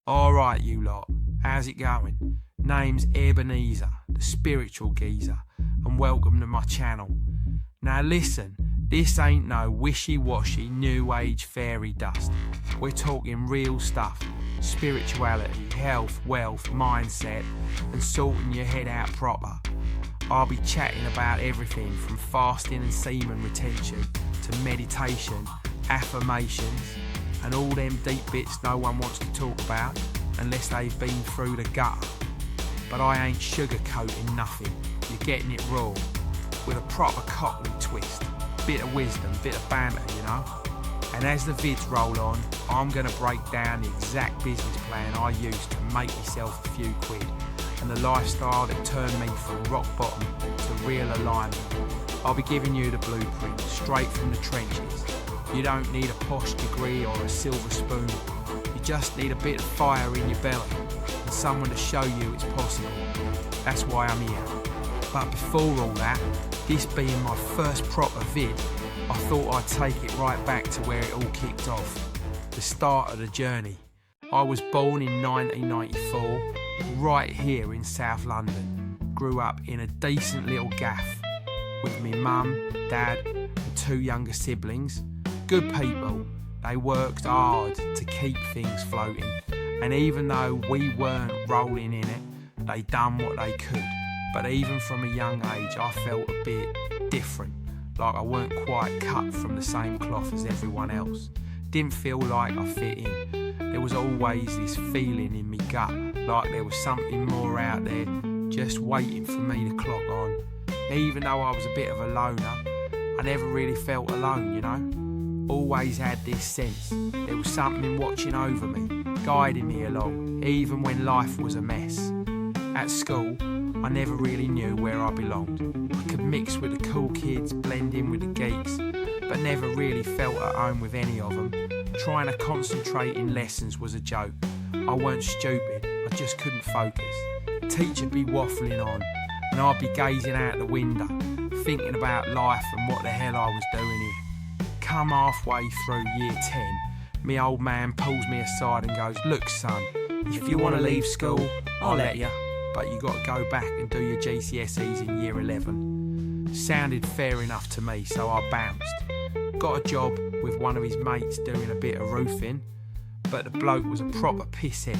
Alright you lot, how's it going? Name's Ebenezer, the spiritual geezer, and welcome to my channel. Now listen, this ain't no wishy-washy new age fairy dust. We're talking real stuff, spirituality, health, wealth, mindset, and sorting your head out proper. I'll be chatting about everything from fasting and semen retention to meditation, affirmations, and all them deep bits no one wants to talk about unless they've been through the gutter. But I ain't sugarcoating nothing, you're getting it raw, with a proper cockney twist, bit of wisdom, bit of banter, you know. And as the vids roll on, I'm going to break down the exact business plan I used to make myself a few quid, and the lifestyle that turned me from rock bottom to real alignment. I'll be giving you the blueprint, straight from the trenches. You don't need a posh degree or a silver spoon. You just need a bit of fire in your belly and someone to show you it's possible. That's why I'm here. But before all that, this being my first proper vid, I thought I'd take it right back to where it all kicked off. The start of the journey. I was born in 1994, right here in South London. Grew up in a decent little gaff with me mum, dad and two younger siblings. Good people, they worked hard to keep things floating, and even though we weren't rolling in it, they done what they could. But even from a young age I felt a bit different, like I weren't quite cut from the same cloth as everyone else. Didn't feel like I fit in. There was always this feeling in me gut, like there was something more out there just waiting for me to clock on. Even though I was a bit of a loner, I never really felt alone, you know. Always had this sense there was something watching over me, guiding me along, even when life was a mess. At school, I never really knew where I belonged. I could mix with the cool kids, blend in with the geeks, but never really felt at home with any of them. Trying to concentrate in lessons was a joke. I weren't stupid, I just couldn't focus. Teacher'd be waffling on, and I'd be gazing out the window, thinking about life and what the hell I was doing here. Come halfway through year 10, me old man pulls me aside and goes, "Look son, if you want to leave school, I'll let you, but you got to go back and do your GCSEs in year 11. Sounded fair enough to me, so I bounced. Got a job with one of his mates doing a bit of roofing, but the bloke was a proper pisshead.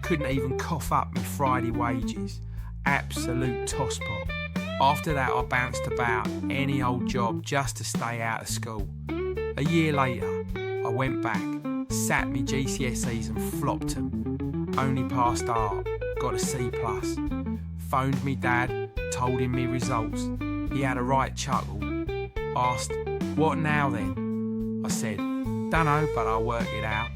Couldn't even cough up my Friday wages. Absolute tosspot. After that I bounced about any old job just to stay out of school. A year later, I went back, sat me GCSEs and flopped them. Only passed art, got a C+. Phoned me dad, told him me results. He had a right chuckle. Asked, "What now then?" I said, "Dunno, but I'll work it out."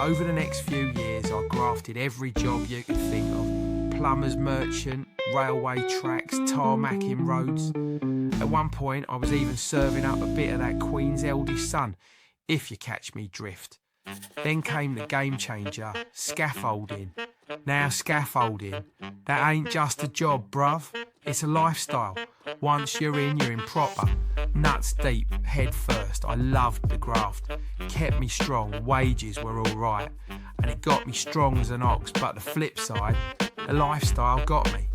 Over the next few years, I grafted every job you could think of. Plumbers, merchant, railway tracks, tarmacking roads. At one point, I was even serving up a bit of that Queen's eldest son, if you catch me drift. Then came the game changer, scaffolding. Now scaffolding, that ain't just a job, bruv. It's a lifestyle. Once you're in proper. Nuts deep, head first. I loved the graft. Kept me strong, wages were alright. And it got me strong as an ox, but the flip side, the lifestyle got me.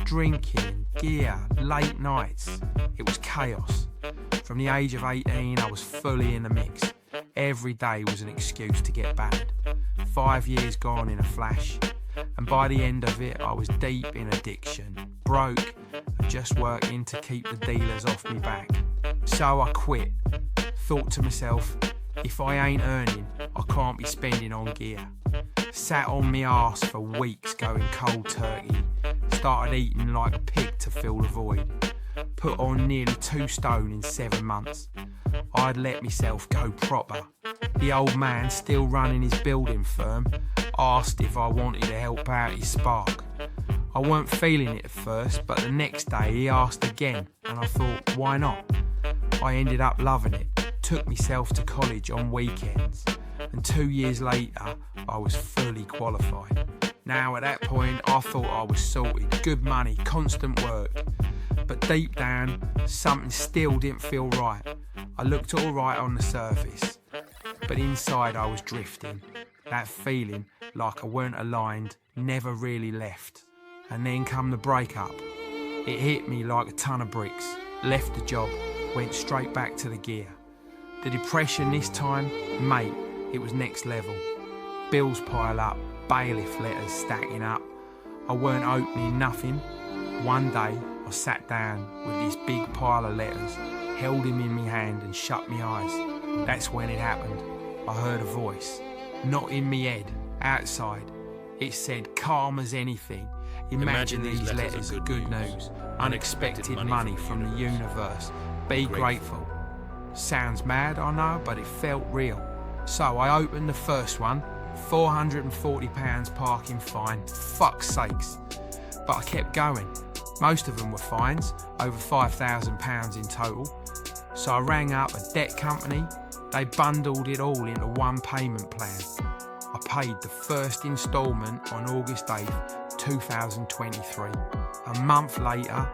Drinking, gear, late nights. It was chaos. From the age of 18, I was fully in the mix. Every day was an excuse to get battered. 5 years gone in a flash. And by the end of it, I was deep in addiction. Broke, and just working to keep the dealers off me back. So I quit. Thought to myself, if I ain't earning, I can't be spending on gear. Sat on me arse for weeks going cold turkey. Started eating like a pig to fill the void. Put on nearly 2 stone in 7 months. I'd let myself go proper. The old man, still running his building firm, asked if I wanted to help out his spark. I weren't feeling it at first, but the next day he asked again, and I thought, why not? I ended up loving it. Took myself to college on weekends, and 2 years later I was fully qualified. Now at that point I thought I was sorted, good money, constant work. But deep down, something still didn't feel right. I looked alright on the surface, but inside I was drifting. That feeling, like I weren't aligned, never really left. And then come the breakup. It hit me like a ton of bricks. Left the job, went straight back to the gear. The depression this time, mate, it was next level. Bills pile up, bailiff letters stacking up. I weren't opening nothing. One day I sat down with this big pile of letters, held him in my hand and shut my eyes. That's when it happened. I heard a voice, not in me head, outside. It said, calm as anything. Imagine these letters are good news. Unexpected money from the universe. Be grateful. Sounds mad, I know, but it felt real. So I opened the first one, £440 parking fine, fuck's sakes. But I kept going. Most of them were fines, over £5,000 in total. So I rang up a debt company. They bundled it all into one payment plan. I paid the first instalment on August 8th, 2023. A month later,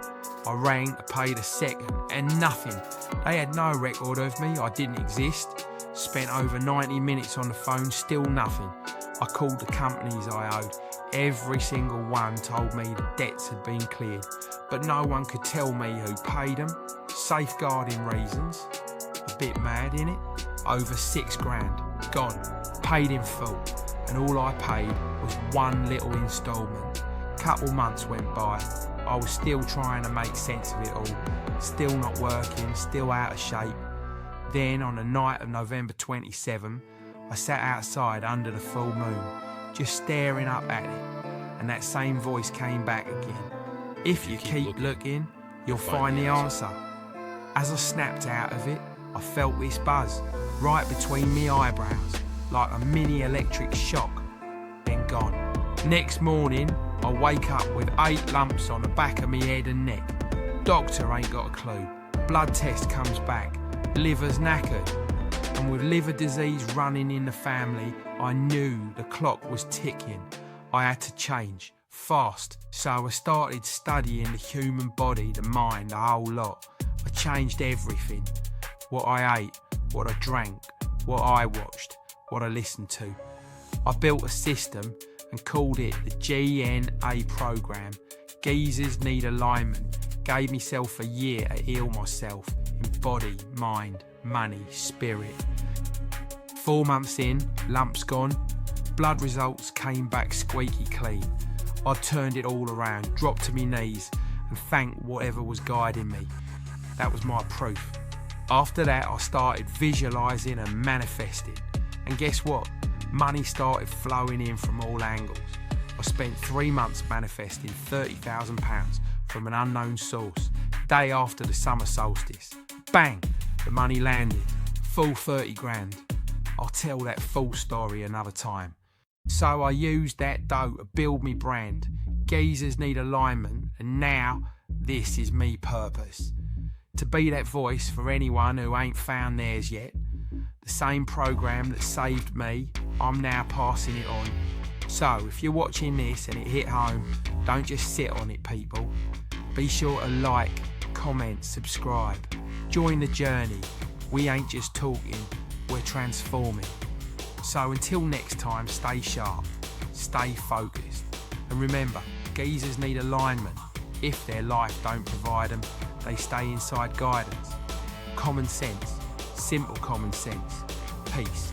I rang to pay the second, and nothing. They had no record of me, I didn't exist. Spent over 90 minutes on the phone, still nothing. I called the companies I owed. Every single one told me the debts had been cleared, but no one could tell me who paid them. Safeguarding reasons. A bit mad, innit? Over £6,000, gone, paid in full, and all I paid was one little instalment. Couple months went by. I was still trying to make sense of it all, still not working, still out of shape. Then on the night of November 27, I sat outside under the full moon, just staring up at it, and that same voice came back again. If you keep looking, you'll find the answer. As I snapped out of it, I felt this buzz right between me eyebrows, like a mini electric shock, then gone. Next morning, I wake up with 8 lumps on the back of me head and neck. Doctor ain't got a clue. Blood test comes back. Liver's knackered. And with liver disease running in the family, I knew the clock was ticking. I had to change, fast. So I started studying the human body, the mind, the whole lot. I changed everything. What I ate, what I drank, what I watched, what I listened to. I built a system and called it the GNA program. Geezers Need Alignment. Gave myself a year to heal myself in body, mind, money, spirit. 4 months in, lumps gone, blood results came back squeaky clean. I turned it all around, dropped to my knees and thanked whatever was guiding me. That was my proof. After that, I started visualising and manifesting. And guess what? Money started flowing in from all angles. I spent 3 months manifesting £30,000 from an unknown source. Day after the summer solstice. Bang! The money landed. Full £30,000. I'll tell that full story another time. So I used that dough to build me brand. Geezers Need Alignment, and now this is me purpose. To be that voice for anyone who ain't found theirs yet. The same program that saved me, I'm now passing it on. So if you're watching this and it hit home, don't just sit on it, people. Be sure to like, comment, subscribe. Join the journey. We ain't just talking, we're transforming. So until next time, stay sharp, stay focused. And remember, geezers need alignment. If their life don't provide them, they stay inside guidance. Common sense, simple common sense. Peace.